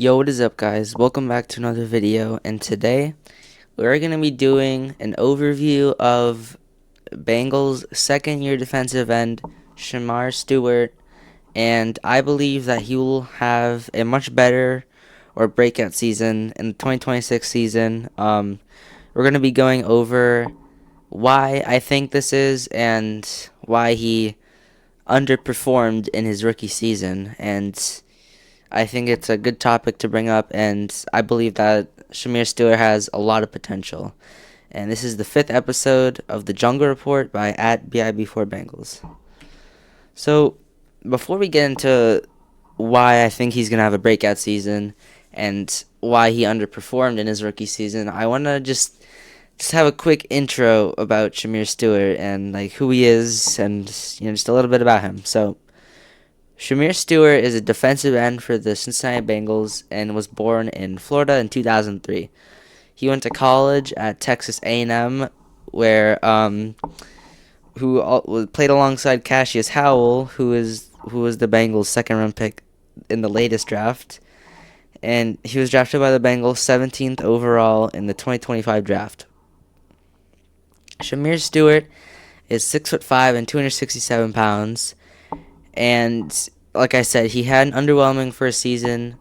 Yo, what is up, guys? Welcome back to another video, and today we're going to be doing an overview of Bengals' second-year defensive end, Shemar Stewart, and I believe that he will have a much better or breakout season in the 2026 season. We're going to be going over why I think this is and why he underperformed in his rookie season, and I think it's a good topic to bring up, and I believe that Shamir Stewart has a lot of potential. And this is the 5th episode of the Jungle Report by @BIB4Bengals. So, before we get into why I think he's going to have a breakout season and why he underperformed in his rookie season, I want to just have a quick intro about Shamir Stewart and like who he is and just a little bit about him. So, Shamir Stewart is a defensive end for the Cincinnati Bengals and was born in Florida in 2003. He went to college at Texas A&M, where played alongside Cassius Howell, who was the Bengals' second-round pick in the latest draft, and he was drafted by the Bengals 17th overall in the 2025 draft. Shamir Stewart is 6'5" and 267 pounds. And like I said, he had an underwhelming first season,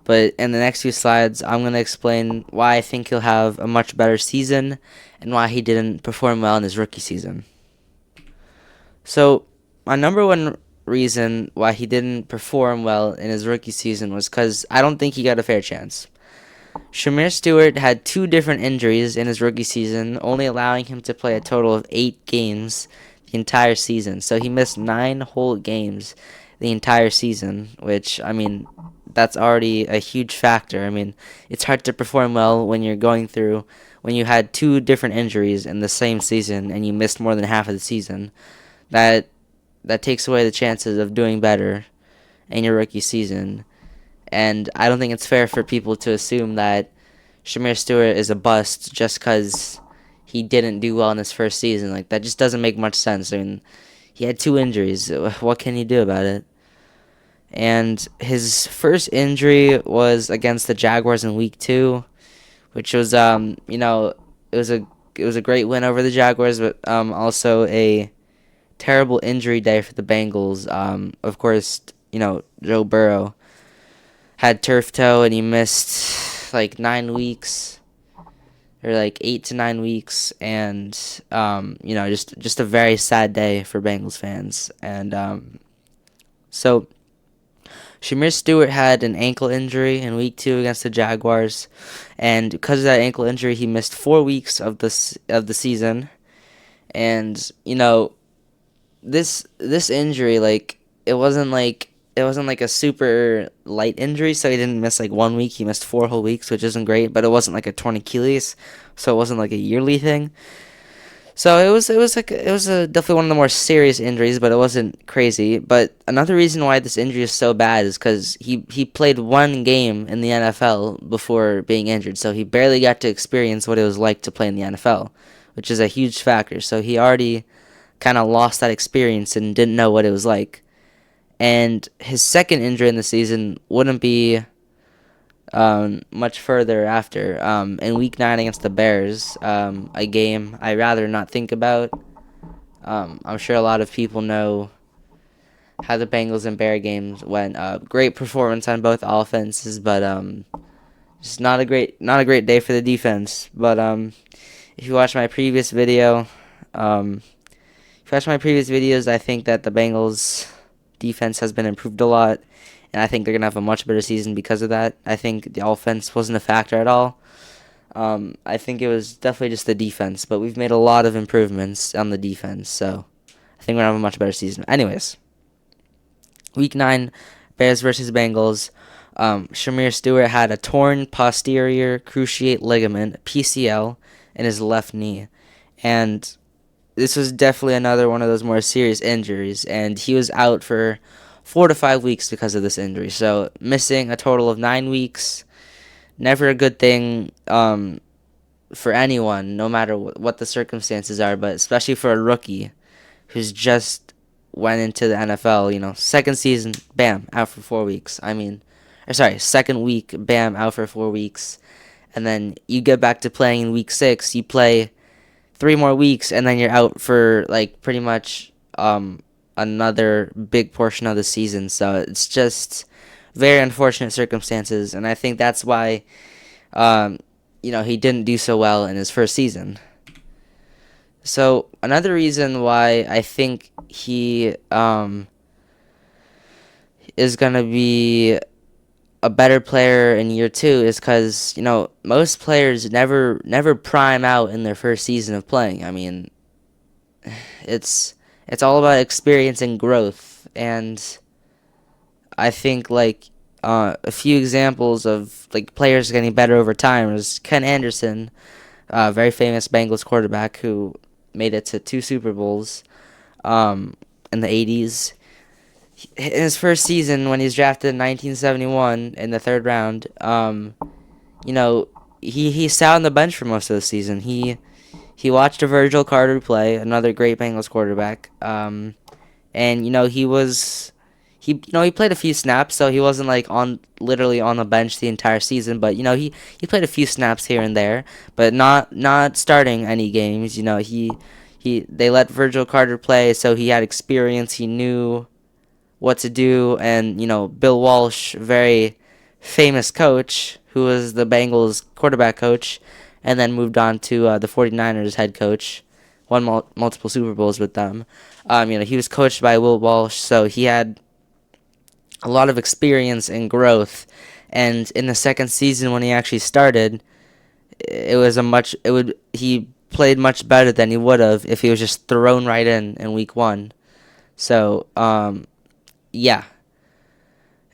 but in the next few slides, I'm going to explain why I think he'll have a much better season and why he didn't perform well in his rookie season. So, my number one reason why he didn't perform well in his rookie season was because I don't think he got a fair chance. Shamir Stewart had 2 different injuries in his rookie season, only allowing him to play a total of 8 games the entire season. So he missed 9 whole games the entire season, which, that's already a huge factor. It's hard to perform well when you had 2 different injuries in the same season and you missed more than half of the season. That takes away the chances of doing better in your rookie season. And I don't think it's fair for people to assume that Shamir Stewart is a bust just because he didn't do well in his first season. Like, that just doesn't make much sense. He had 2 injuries. What can he do about it? And his first injury was against the Jaguars in Week 2, which was, it was a great win over the Jaguars, but also a terrible injury day for the Bengals. Of course, Joe Burrow had turf toe and he missed like 9 weeks. Or like 8 to 9 weeks, and just a very sad day for Bengals fans. And so Shamir Stewart had an ankle injury in Week 2 against the Jaguars, and because of that ankle injury, he missed 4 weeks of the season. And this injury, like, it wasn't like a super light injury, so he didn't miss like 1 week. He missed 4 whole weeks, which isn't great, but it wasn't like a torn Achilles, so it wasn't like a yearly thing. So it was definitely one of the more serious injuries, but it wasn't crazy. But another reason why this injury is so bad is because he played 1 game in the NFL before being injured, so he barely got to experience what it was like to play in the NFL, which is a huge factor. So he already kind of lost that experience and didn't know what it was like. And his second injury in the season wouldn't be much further after. In Week 9 against the Bears, a game I'd rather not think about. I'm sure a lot of people know how the Bengals and Bear games went. Great performance on both offenses, but just not a great day for the defense. But if you watch my previous videos, I think that the Bengals defense has been improved a lot, and I think they're going to have a much better season because of that. I think the offense wasn't a factor at all. I think it was definitely just the defense, but we've made a lot of improvements on the defense, so I think we're going to have a much better season. Anyways, Week 9, Bears versus Bengals. Shamir Stewart had a torn posterior cruciate ligament, PCL, in his left knee, and this was definitely another one of those more serious injuries, and he was out for 4 to 5 weeks because of this injury. So missing a total of 9 weeks, never a good thing for anyone, no matter what the circumstances are, but especially for a rookie who's just went into the NFL, second season, bam, out for 4 weeks. or sorry, second week, bam, out for 4 weeks. And then you get back to playing in week 6. You play 3 more weeks, and then you're out for like pretty much another big portion of the season. So it's just very unfortunate circumstances, and I think that's why he didn't do so well in his first season. So another reason why I think he is gonna be a better player in year 2 is because most players never prime out in their first season of playing. I mean, it's all about experience and growth, and I think like a few examples of like players getting better over time is Ken Anderson, very famous Bengals quarterback who made it to 2 Super Bowls in the 80s. In his first season, when he was drafted in 1971 in the 3rd round, he sat on the bench for most of the season. He watched a Virgil Carter play, another great Bengals quarterback, and he played a few snaps, so he wasn't like literally on the bench the entire season, but he played a few snaps here and there, but not starting any games. They let Virgil Carter play, so he had experience. He knew what to do, and Bill Walsh, very famous coach, who was the Bengals quarterback coach, and then moved on to the 49ers head coach, won multiple Super Bowls with them. He was coached by Will Walsh, so he had a lot of experience and growth. And in the second season, when he actually started, he played much better than he would have if he was just thrown right in week 1. So yeah.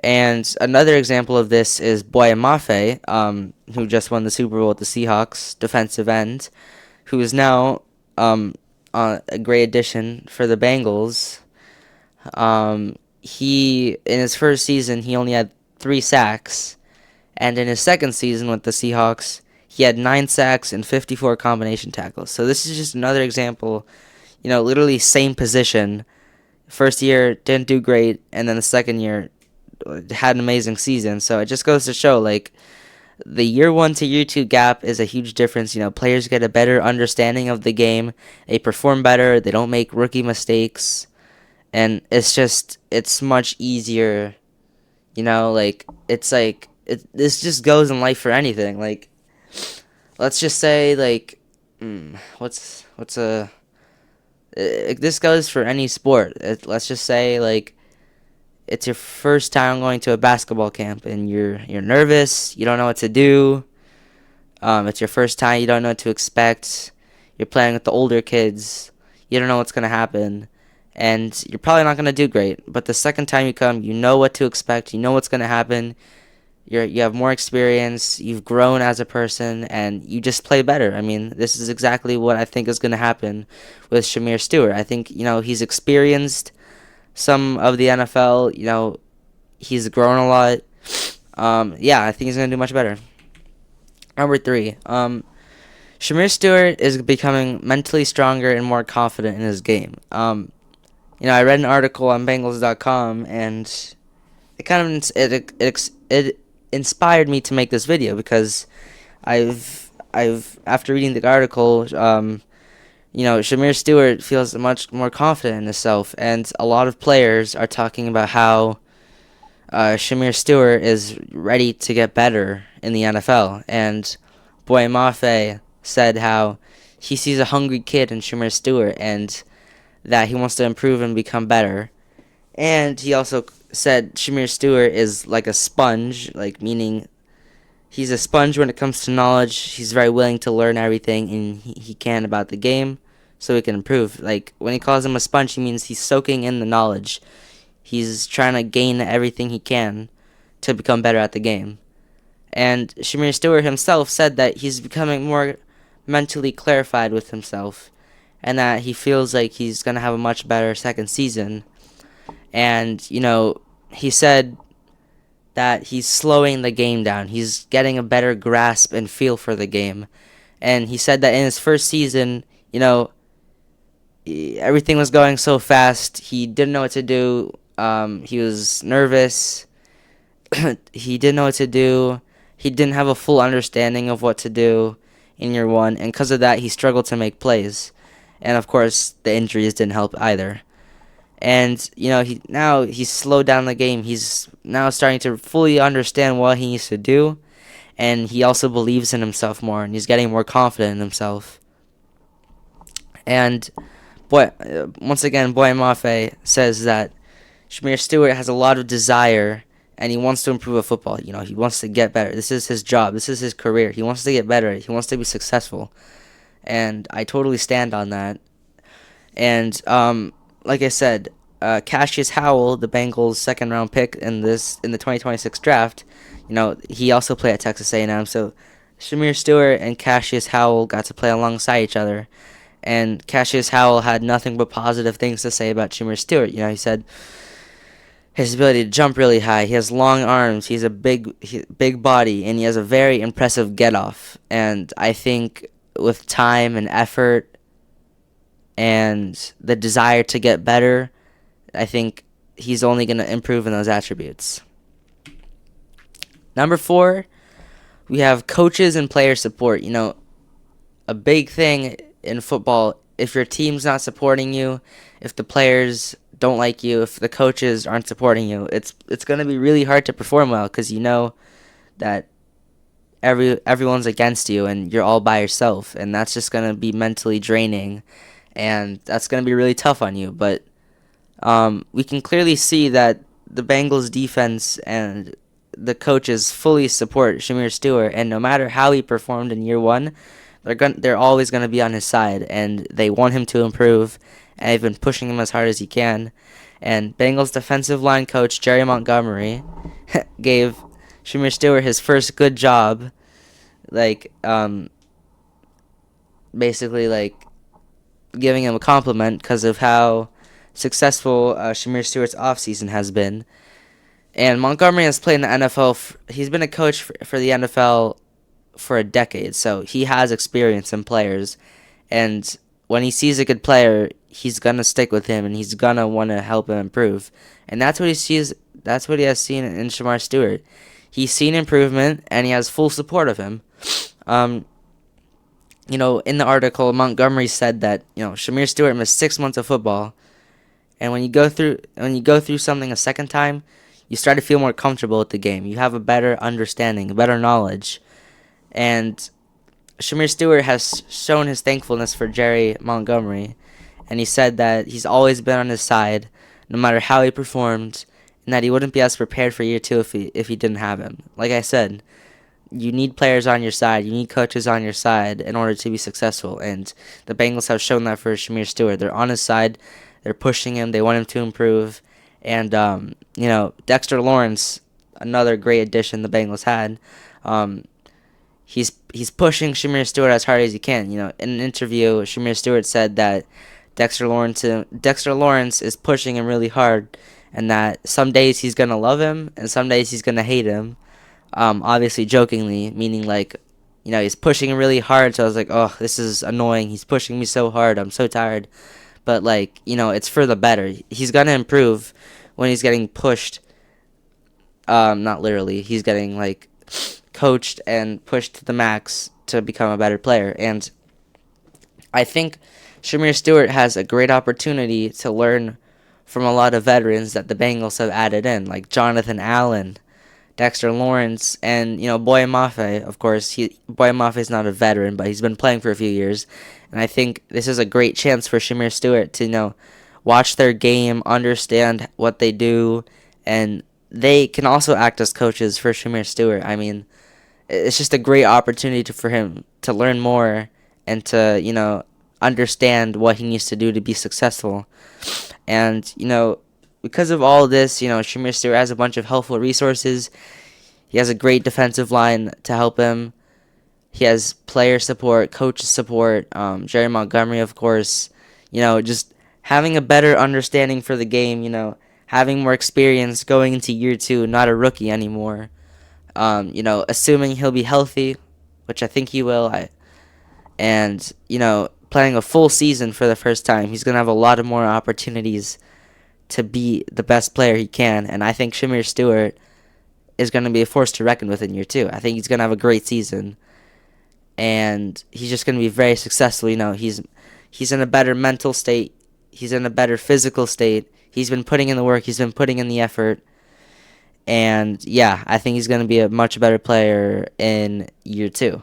And another example of this is Boye Mafe, who just won the Super Bowl with the Seahawks, defensive end, who is now a great addition for the Bengals. In his first season, he only had 3 sacks, and in his second season with the Seahawks, he had 9 sacks and 54 combination tackles. So this is just another example, literally same position. First year didn't do great, and then the second year had an amazing season. So it just goes to show, like, the year 1 to year 2 gap is a huge difference. Players get a better understanding of the game. They perform better. They don't make rookie mistakes. And it's much easier, this just goes in life for anything. Like, let's just say, like, this goes for any sport. Let's just say, like, it's your first time going to a basketball camp, and you're nervous. You don't know what to do. It's your first time. You don't know what to expect. You're playing with the older kids. You don't know what's gonna happen, and you're probably not gonna do great. But the second time you come, you know what to expect. You know what's gonna happen. You have more experience. You've grown as a person, and you just play better. I mean, this is exactly what I think is gonna happen with Shemar Stewart. I think he's experienced some of the NFL. He's grown a lot. I think he's going to do much better. Number 3, Shemar Stewart is becoming mentally stronger and more confident in his game. I read an article on Bengals.com, and it kind of it inspired me to make this video, because I've after reading the article, Shemar Stewart feels much more confident in himself, and a lot of players are talking about how Shemar Stewart is ready to get better in the NFL. And Boye Mafe said how he sees a hungry kid in Shemar Stewart, and that he wants to improve and become better. And he also said Shemar Stewart is like a sponge, like meaning he's a sponge when it comes to knowledge. He's very willing to learn everything and he can about the game, so he can improve. Like, when he calls him a sponge, he means he's soaking in the knowledge. He's trying to gain everything he can to become better at the game. And Shemar Stewart himself said that he's becoming more mentally clarified with himself, and that he feels like he's going to have a much better second season. And, he said that he's slowing the game down. He's getting a better grasp and feel for the game. And he said that in his first season, everything was going so fast. He didn't know what to do. He was nervous. he didn't know what to do. He didn't have a full understanding of what to do in year one, and because of that, he struggled to make plays. And of course, the injuries didn't help either. And he's slowed down the game. He's now starting to fully understand what he needs to do, and he also believes in himself more, and he's getting more confident in himself. And once again, Boy Mafe says that Shemar Stewart has a lot of desire, and he wants to improve at football. He wants to get better. This is his job. This is his career. He wants to get better. He wants to be successful, and I totally stand on that. And like I said, Cassius Howell, the Bengals' second-round pick in the 2026 draft, he also played at Texas A&M. So Shemar Stewart and Cassius Howell got to play alongside each other, and Cassius Howell had nothing but positive things to say about Shemar Stewart. He said his ability to jump really high. He has long arms. He's a big body, and he has a very impressive get-off. And I think with time and effort and the desire to get better, I think he's only going to improve in those attributes. Number 4, we have coaches and player support. A big thing in football, if your team's not supporting you, if the players don't like you, if the coaches aren't supporting you, it's going to be really hard to perform well, because that everyone's against you and you're all by yourself, and that's just going to be mentally draining, and that's going to be really tough on you. But we can clearly see that the Bengals defense and the coaches fully support Shemar Stewart, and no matter how he performed in year one, they're always going to be on his side, and they want him to improve, and they've been pushing him as hard as he can. And Bengals defensive line coach Jerry Montgomery gave Shemar Stewart his first good job, basically giving him a compliment because of how successful Shemar Stewart's offseason has been. And Montgomery has played in the NFL. He's been a coach for the NFL for a decade, so he has experience in players. And when he sees a good player, he's going to stick with him, and he's going to want to help him improve. And that's what he sees. That's what he has seen in Shemar Stewart. He's seen improvement, and he has full support of him. In the article, Montgomery said that Shemar Stewart missed 6 months of football, and when you go through something a second time, you start to feel more comfortable with the game. You have a better understanding, a better knowledge, and Shemar Stewart has shown his thankfulness for Jerry Montgomery, and he said that he's always been on his side, no matter how he performed, and that he wouldn't be as prepared for year 2 if he didn't have him. Like I said, you need players on your side, you need coaches on your side in order to be successful, and the Bengals have shown that for Shemar Stewart. They're on his side, they're pushing him, they want him to improve, and Dexter Lawrence, another great addition the Bengals had. He's pushing Shemar Stewart as hard as he can. In an interview, Shemar Stewart said that Dexter Lawrence is pushing him really hard, and that some days he's gonna love him and some days he's gonna hate him. Obviously jokingly, meaning he's pushing him really hard. So I was like, oh, this is annoying. He's pushing me so hard. I'm so tired. But it's for the better. He's gonna improve when he's getting pushed. Not literally. He's getting coached and pushed to the max to become a better player. And I think Shemar Stewart has a great opportunity to learn from a lot of veterans that the Bengals have added in, like Jonathan Allen, Dexter Lawrence, and Boy Mafe. Of course, Boy Mafe is not a veteran, but he's been playing for a few years, and I think this is a great chance for Shemar Stewart to watch their game, understand what they do, and they can also act as coaches for Shemar Stewart. I mean, it's just a great opportunity for him to learn more and to understand what he needs to do to be successful. And because of all of this, Shemar Stewart has a bunch of helpful resources. He has a great defensive line to help him. He has player support, coach support, Jerry Montgomery, of course. Just having a better understanding for the game, having more experience going into year 2, not a rookie anymore. Assuming he'll be healthy, which I think he will, and playing a full season for the first time, he's going to have a lot of more opportunities to be the best player he can. And I think Shemar Stewart is going to be a force to reckon with in year 2. I think he's going to have a great season, and he's just going to be very successful. He's in a better mental state. He's in a better physical state. He's been putting in the work. He's been putting in the effort. And yeah, I think he's going to be a much better player in year 2.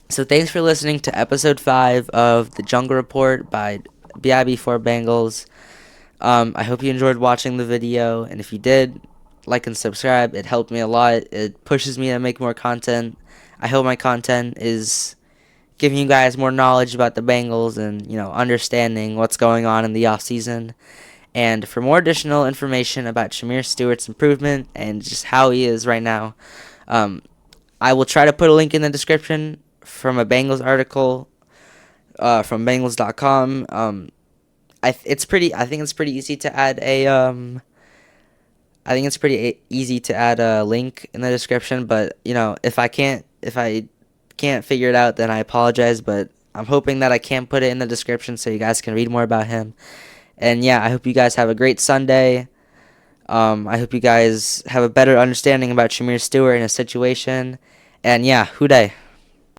So thanks for listening to episode 5 of the Jungle Report by BIB4 Bengals. I hope you enjoyed watching the video, and if you did, like and subscribe. It helped me a lot. It pushes me to make more content. I hope my content is giving you guys more knowledge about the Bengals and, understanding what's going on in the offseason. And for more additional information about Shemar Stewart's improvement and just how he is right now, I will try to put a link in the description from a Bengals article from Bengals.com. I think it's pretty easy to add a link in the description. But if I can't figure it out, then I apologize. But I'm hoping that I can put it in the description so you guys can read more about him. And yeah, I hope you guys have a great Sunday. I hope you guys have a better understanding about Shemar Stewart and his situation. And yeah, Houday.